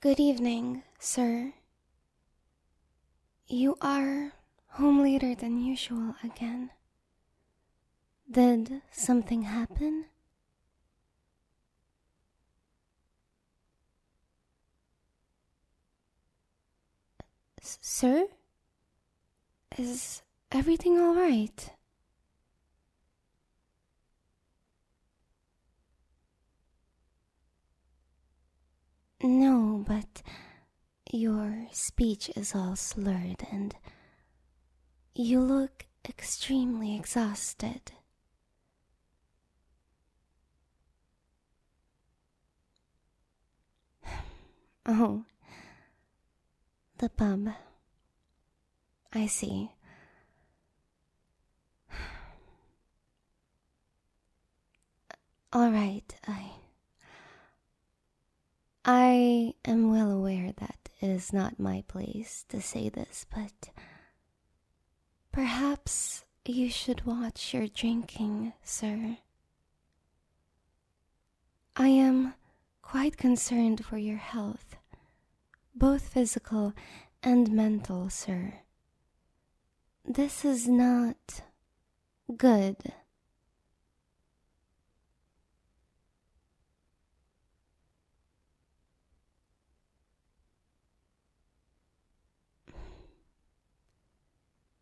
Good evening, sir. You are home later than usual again. Did something happen? Sir? Is everything alright? No, but your speech is all slurred and you look extremely exhausted. Oh, the pub. I see. Alright, I am well aware that it is not my place to say this, but perhaps you should watch your drinking, sir. I am quite concerned for your health, both physical and mental, sir. This is not good.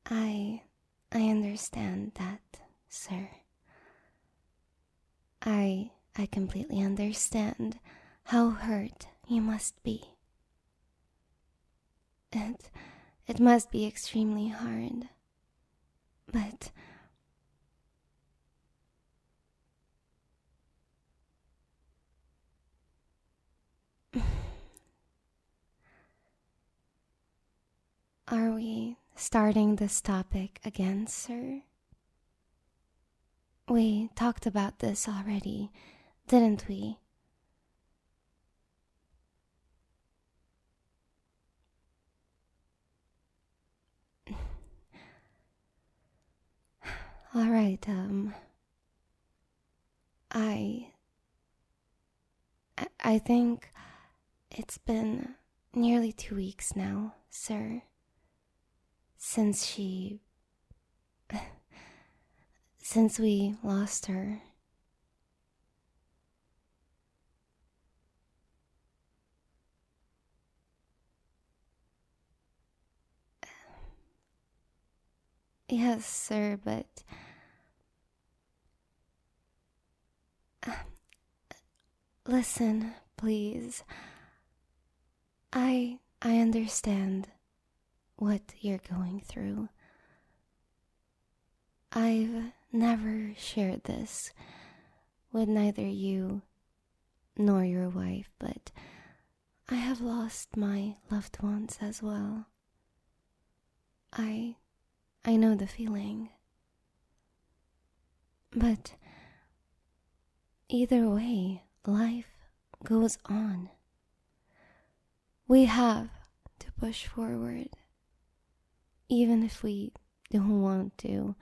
I understand that, sir. I completely understand how hurt you must be. It must be extremely hard. But are we starting this topic again, sir? We talked about this already, didn't we? Alright, I think it's been nearly 2 weeks now, sir, since we lost her. Yes, sir, but listen, please. I understand what you're going through. I've never shared this with neither you nor your wife, but I have lost my loved ones as well. I know the feeling. But either way, life goes on. We have to push forward, even if we don't want to,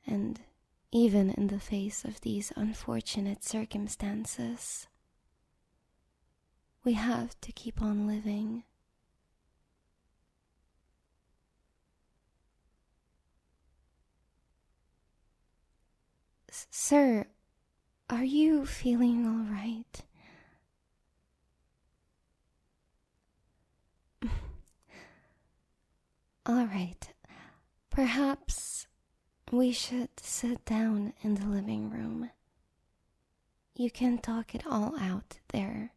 and even in the face of these unfortunate circumstances. We have to keep on living. Sir, are you feeling all right? All right. Perhaps we should sit down in the living room. You can talk it all out there.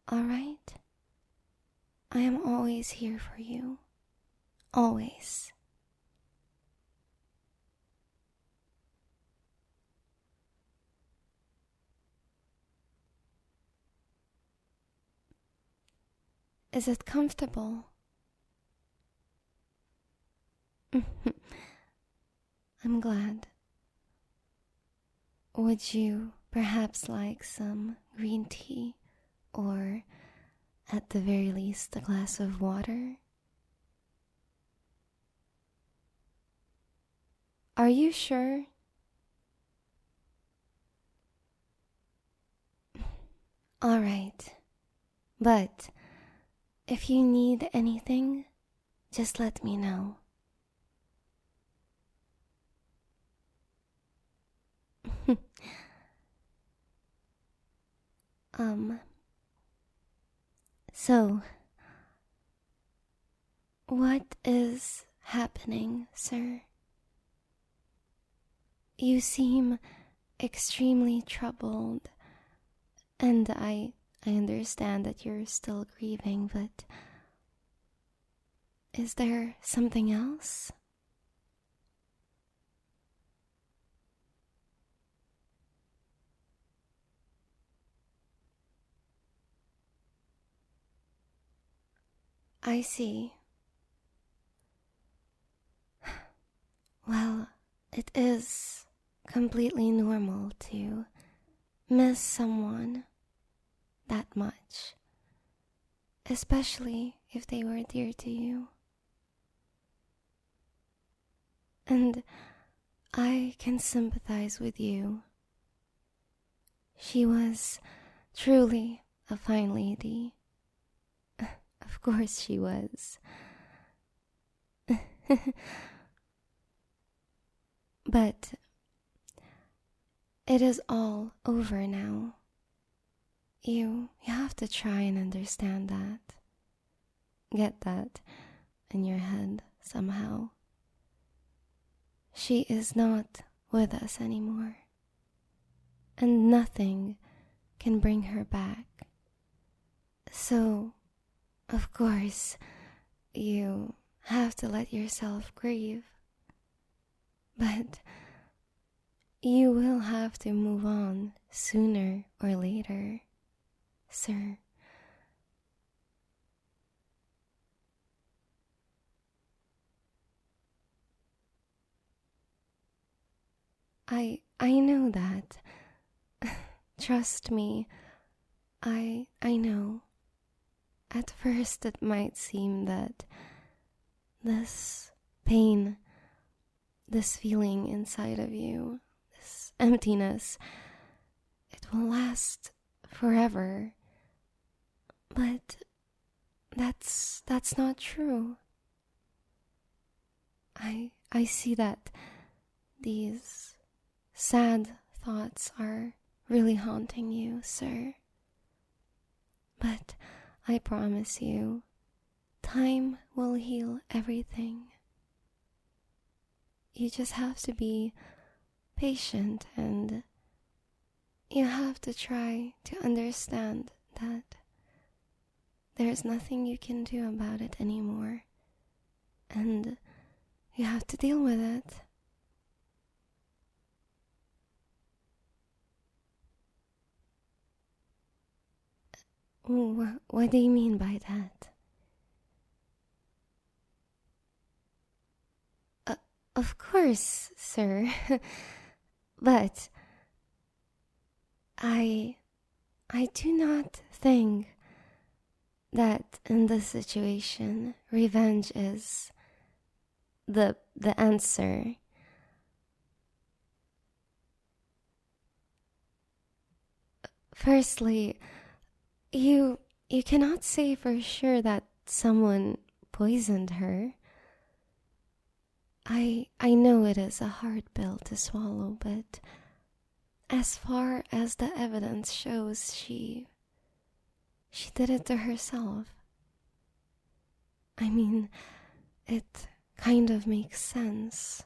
All right? I am always here for you. Always. Is it comfortable? I'm glad. Would you perhaps like some green tea, or at the very least a glass of water? Are you sure? All right. But if you need anything, just let me know. So, what is happening, sir? You seem extremely troubled, and I understand that you're still grieving, but is there something else? I see. Well, it is completely normal to miss someone that much, especially if they were dear to you. And I can sympathize with you. She was truly a fine lady. Of course she was. But it is all over now. You have to try and understand that. Get that in your head somehow. She is not with us anymore, and nothing can bring her back. So, of course, you have to let yourself grieve. But you will have to move on sooner or later, sir. I know that. Trust me, I know. At first it might seem that this pain, this feeling inside of you, this emptiness, it will last forever. But that's not true. I see that these sad thoughts are really haunting you, sir. But I promise you, time will heal everything. You just have to be patient, and you have to try to understand that there's nothing you can do about it anymore, and you have to deal with it. What do you mean by that? Of course, sir. But I do not think that in this situation revenge is the answer. Firstly, you cannot say for sure that someone poisoned her. I know it is a hard pill to swallow, but as far as the evidence shows, she did it to herself. I mean, it kind of makes sense.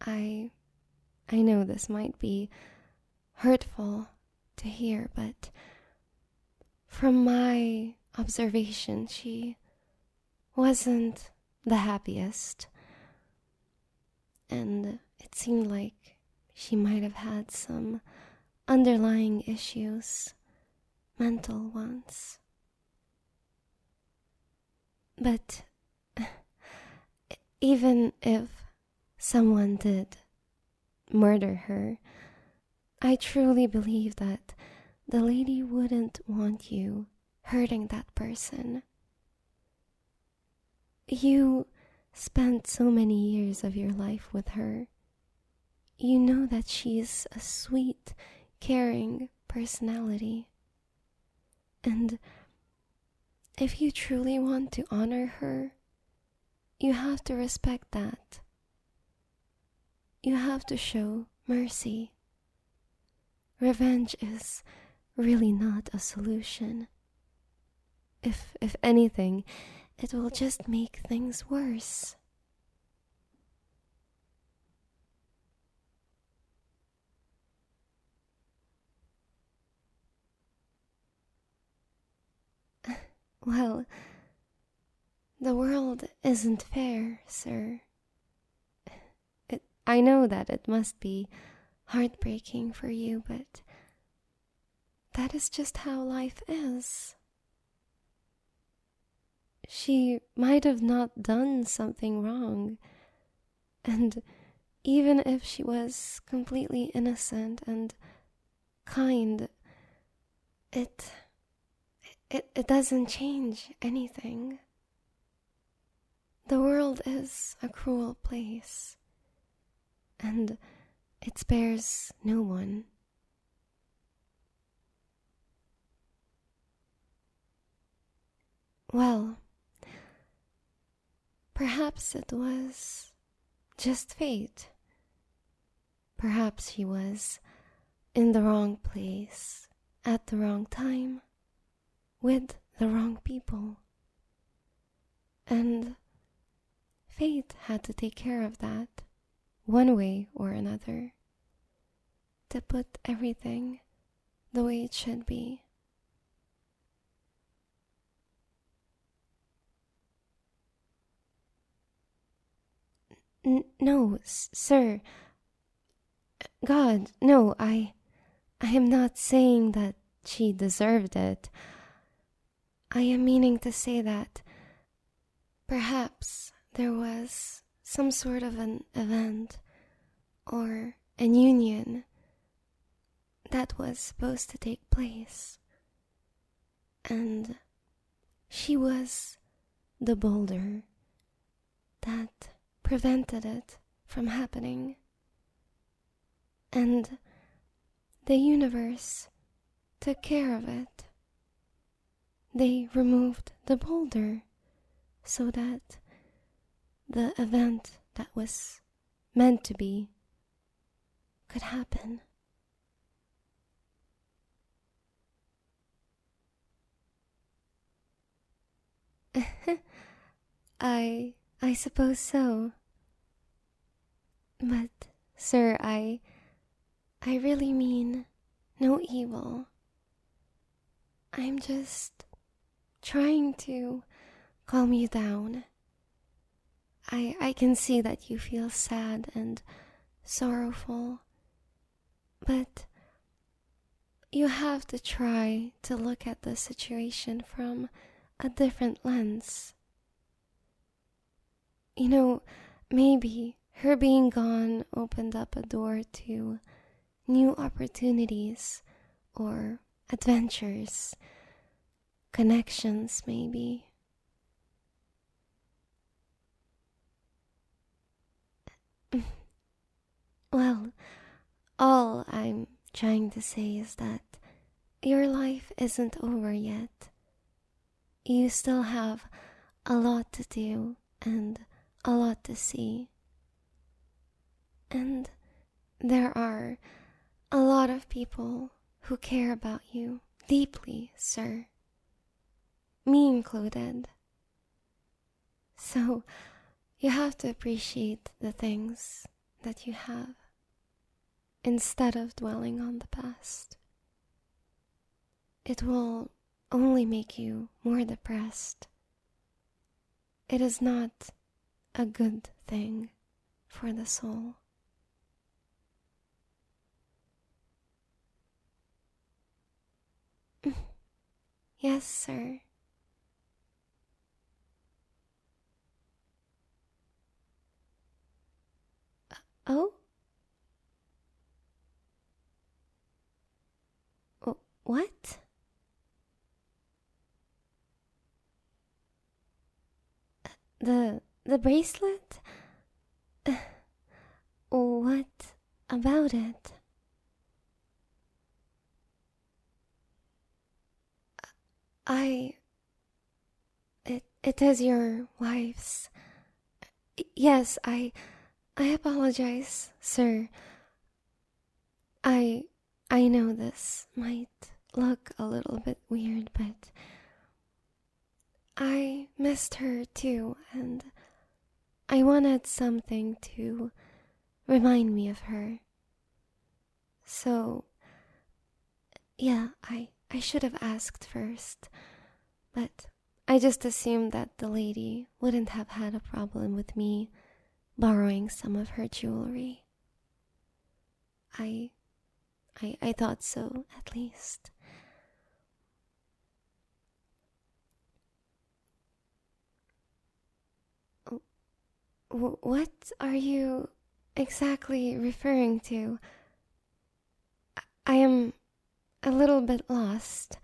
I know this might be hurtful to hear, but from my observation, she wasn't the happiest, and it seemed like she might have had some underlying issues, mental ones. But even if someone did murder her, I truly believe that the lady wouldn't want you hurting that person. You spent so many years of your life with her. You know that she's a sweet, caring personality. And if you truly want to honor her, you have to respect that. You have to show mercy. Revenge is really not a solution. If anything, it will just make things worse. Well, the world isn't fair, sir. I know that it must be heartbreaking for you, but that is just how life is. She might have not done something wrong, and even if she was completely innocent and kind, it doesn't change anything. The world is a cruel place, and it spares no one. Well, perhaps it was just fate. Perhaps she was in the wrong place at the wrong time with the wrong people. And fate had to take care of that, one way or another, to put everything the way it should be. No, sir. God, no, I am not saying that she deserved it. I am meaning to say that perhaps there was some sort of an event or an union that was supposed to take place, and she was the boulder that prevented it from happening. And the universe took care of it. They removed the boulder so that the event that was meant to be could happen. I suppose so. But, sir, I really mean no evil. I'm just trying to calm you down. I can see that you feel sad and sorrowful, but you have to try to look at the situation from a different lens. You know, maybe her being gone opened up a door to new opportunities or adventures, connections maybe. Well, all I'm trying to say is that your life isn't over yet. You still have a lot to do and a lot to see. And there are a lot of people who care about you deeply, sir. Me included. So you have to appreciate the things that you have instead of dwelling on the past. It will only make you more depressed. It is not a good thing for the soul. Yes, sir. Oh? What? The bracelet? What about it? I... It is your wife's. Yes, I apologize, sir. I... I know this might look a little bit weird, but I missed her too, and I wanted something to remind me of her. So, yeah, I should have asked first, but I just assumed that the lady wouldn't have had a problem with me borrowing some of her jewelry. I thought so, at least. What are you exactly referring to? I am a little bit lost.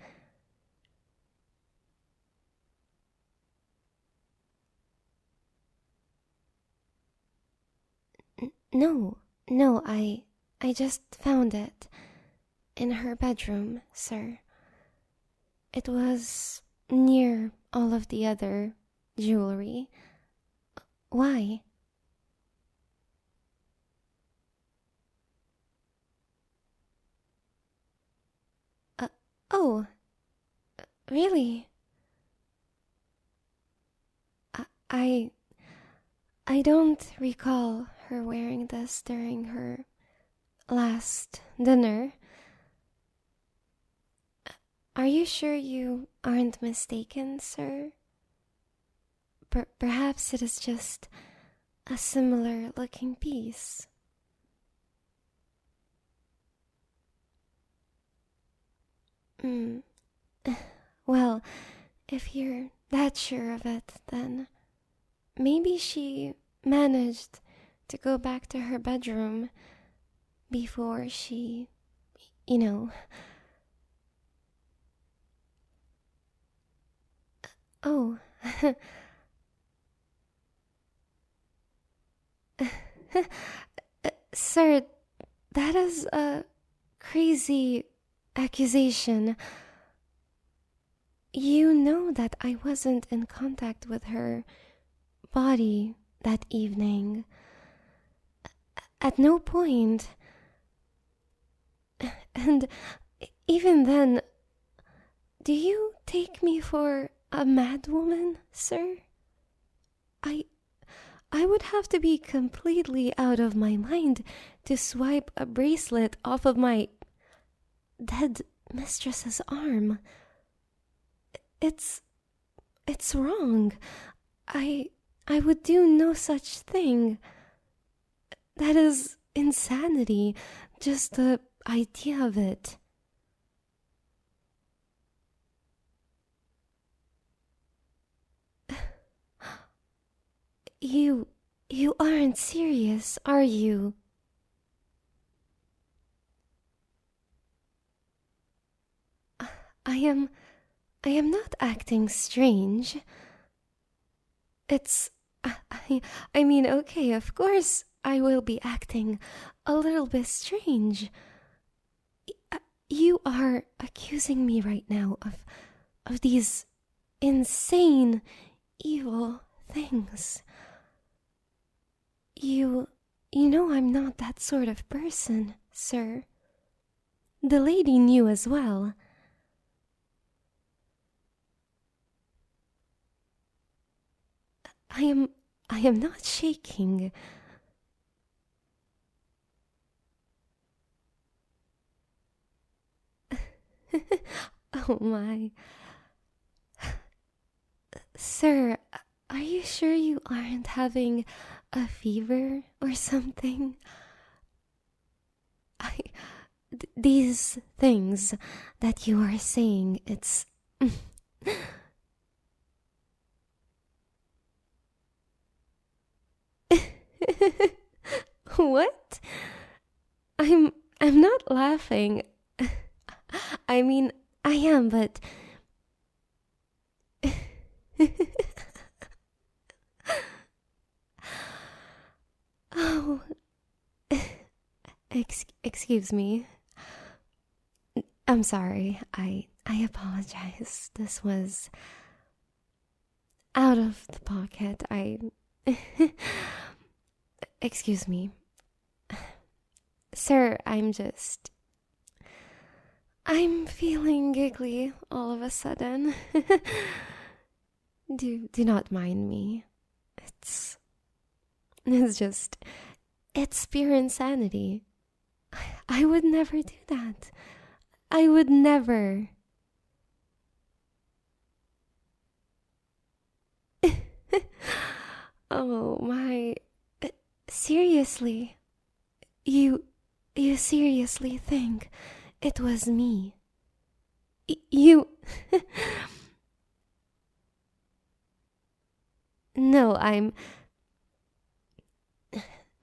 No, no, I just found it in her bedroom, sir. It was near all of the other jewelry. Why? Uh, oh, really? I I don't recall her wearing this during her last dinner. Are you sure you aren't mistaken, sir? Perhaps it is just a similar looking piece. Hmm. Well, if you're that sure of it, then maybe she managed to go back to her bedroom before she, you know. Oh. Sir, that is a crazy accusation. You know that I wasn't in contact with her body that evening. At no point. And even then, do you take me for a madwoman, sir? I I would have to be completely out of my mind to swipe a bracelet off of my dead mistress's arm. It's it's wrong. I I would do no such thing. That is insanity, just the idea of it. You aren't serious, are you? I am I am not acting strange. It's I mean, okay, of course I will be acting a little bit strange. You are accusing me right now of these insane evil things. You know I'm not that sort of person, sir. The lady knew as well. I am not shaking. Oh my. Sir, are you sure you aren't having a fever or something? I these things that you are saying, it's what? I'm not laughing. I mean, I am, but oh, excuse me. I'm sorry. I apologize. This was out of the pocket. Excuse me. Sir, I'm feeling giggly all of a sudden. Do not mind me. It's pure insanity. I would never do that. I would never. Oh my. Seriously. You seriously think it was me? You. No, I'm.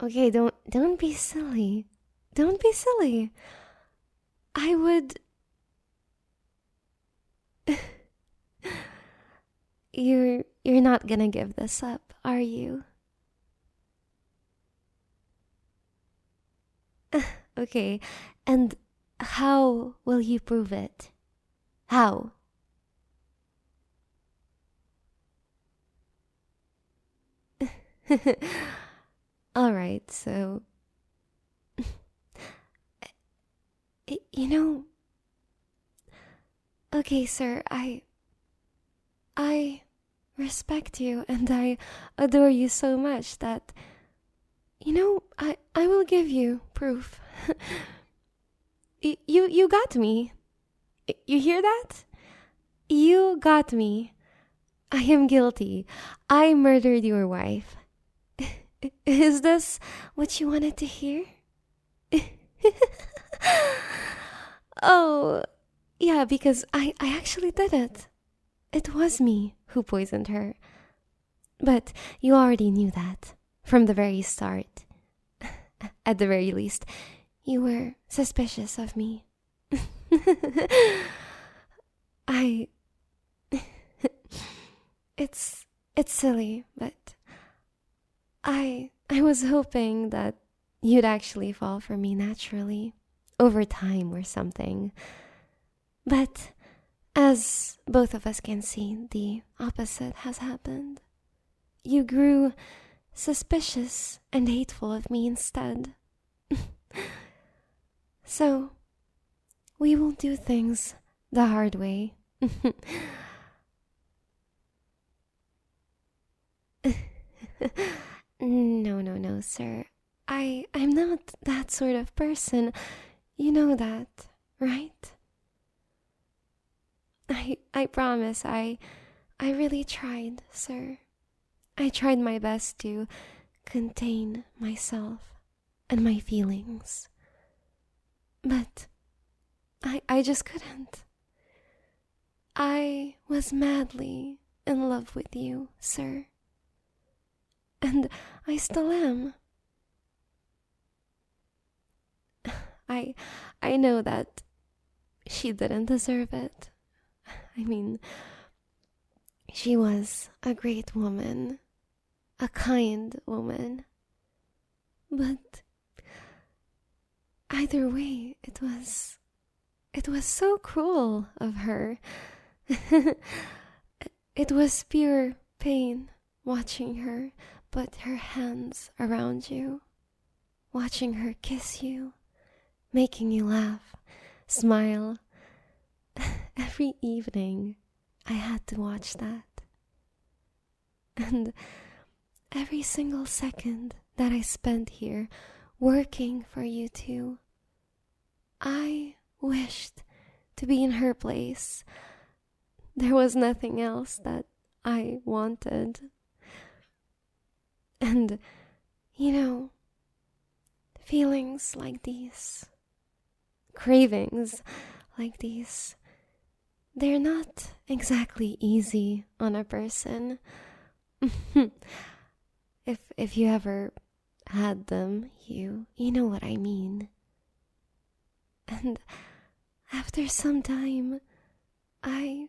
Okay, don't be silly. Don't be silly. I would. You're not gonna give this up, are you? Okay, and how will you prove it? How? All right, so you know, okay, sir, I respect you and I adore you so much that I will give you proof. You got me. You hear that? You got me. I am guilty. I murdered your wife. Is this what you wanted to hear? Oh, yeah, because I actually did it. It was me who poisoned her. But you already knew that from the very start. At the very least, you were suspicious of me. I it's silly, but I was hoping that you'd actually fall for me naturally over time or something. But as both of us can see, the opposite has happened. You grew suspicious and hateful of me instead. So, we will do things the hard way. No, sir. I'm not that sort of person. You know that, right? I promise I really tried, sir. I tried my best to contain myself and my feelings. But I just couldn't. I was madly in love with you, sir. And I still am. I know that she didn't deserve it. I mean, she was a great woman, a kind woman. But either way, it was so cruel of her. It was pure pain watching her put her hands around you, watching her kiss you, making you laugh, smile. Every evening, I had to watch that. And every single second that I spent here working for you two, I wished to be in her place. There was nothing else that I wanted. And, feelings like these, cravings like these, they're not exactly easy on a person. If you ever had them, you know what I mean. And after some time, I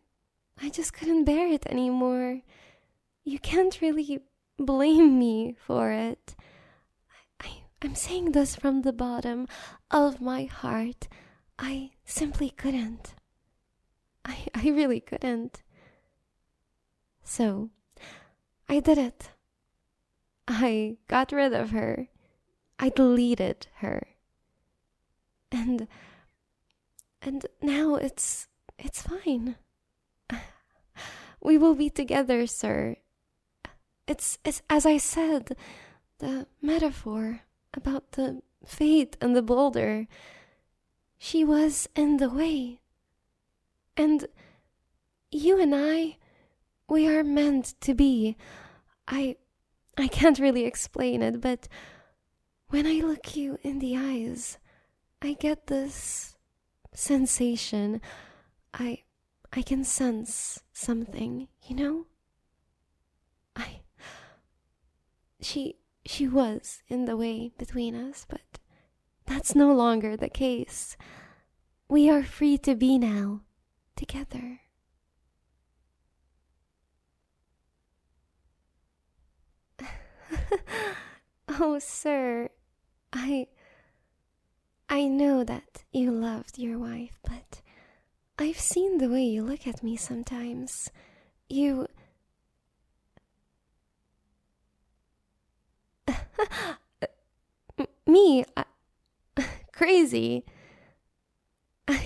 just couldn't bear it anymore. You can't really blame me for it. I'm saying this from the bottom of my heart. I simply couldn't. I really couldn't. So, I did it. I got rid of her. I deleted her. And now it's fine. We will be together, sir. It's as I said, the metaphor about the fate and the boulder. She was in the way. And you and I, we are meant to be. I can't really explain it, but when I look you in the eyes, I get this sensation. I can sense something, you know? She was in the way between us, but that's no longer the case. We are free to be now, together. Oh, sir, I know that you loved your wife, but I've seen the way you look at me sometimes. You... Me? Crazy? I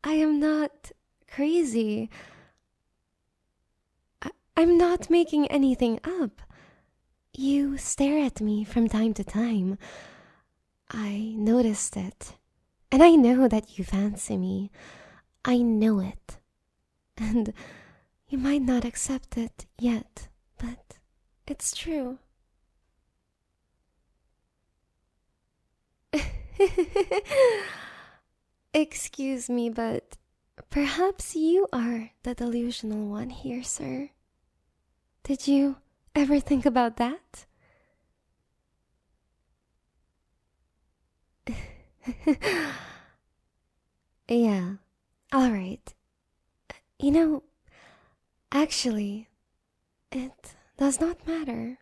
am not crazy. I'm not making anything up. You stare at me from time to time. I noticed it. And I know that you fancy me. I know it. And you might not accept it yet, but it's true. Excuse me, but perhaps you are the delusional one here, sir. Did you ever think about that? Yeah, alright. You know, actually, it does not matter.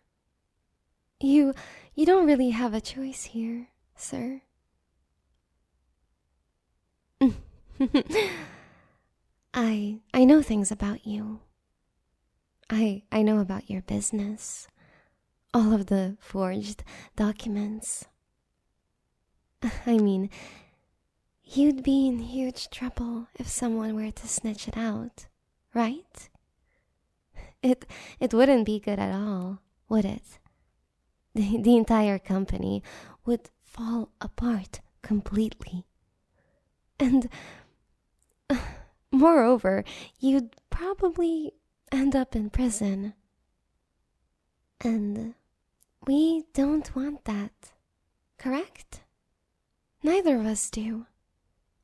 You don't really have a choice here, sir. I know things about you. I know about your business, all of the forged documents. I mean, you'd be in huge trouble if someone were to snitch it out, right? It wouldn't be good at all, would it? The entire company would fall apart completely. And moreover, you'd probably end up in prison. And we don't want that, correct? Neither of us do.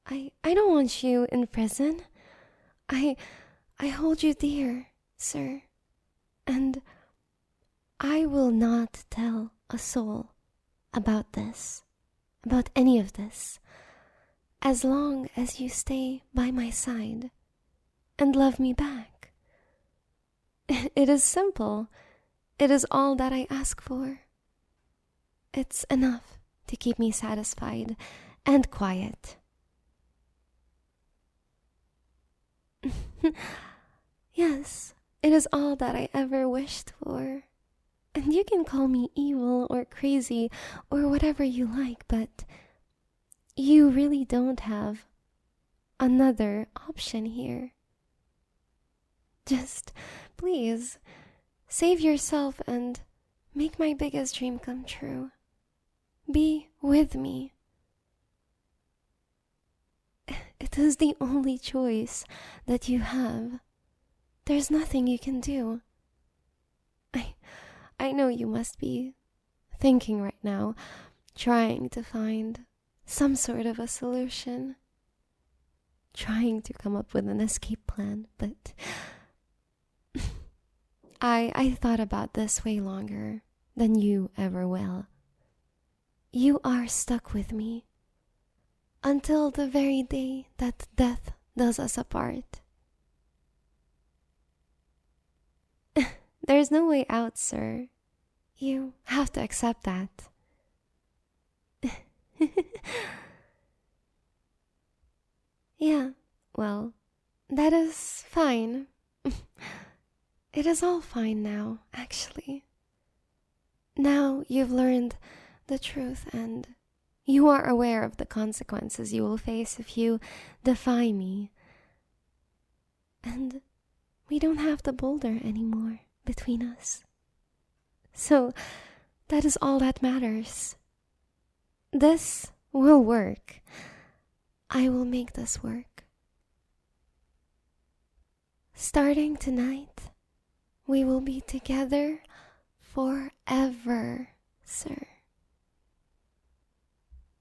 I don't want you in prison. I hold you dear, sir. And I will not tell a soul about this, about any of this, as long as you stay by my side and love me back. It is simple. It is all that I ask for. It's enough to keep me satisfied and quiet. Yes, it is all that I ever wished for. And you can call me evil or crazy or whatever you like, but you really don't have another option here. Just, please, save yourself and make my biggest dream come true. Be with me. It is the only choice that you have. There's nothing you can do. I know you must be thinking right now, trying to find some sort of a solution, trying to come up with an escape plan, but I thought about this way longer than you ever will. You are stuck with me until the very day that death does us apart. There's no way out, sir. You have to accept that. Yeah, well, That is fine. It is all fine now, actually. Now you've learned the truth and you are aware of the consequences you will face if you defy me. And we don't have the boulder anymore between us. So that is all that matters. This will work. I will make this work. Starting tonight, we will be together forever, sir.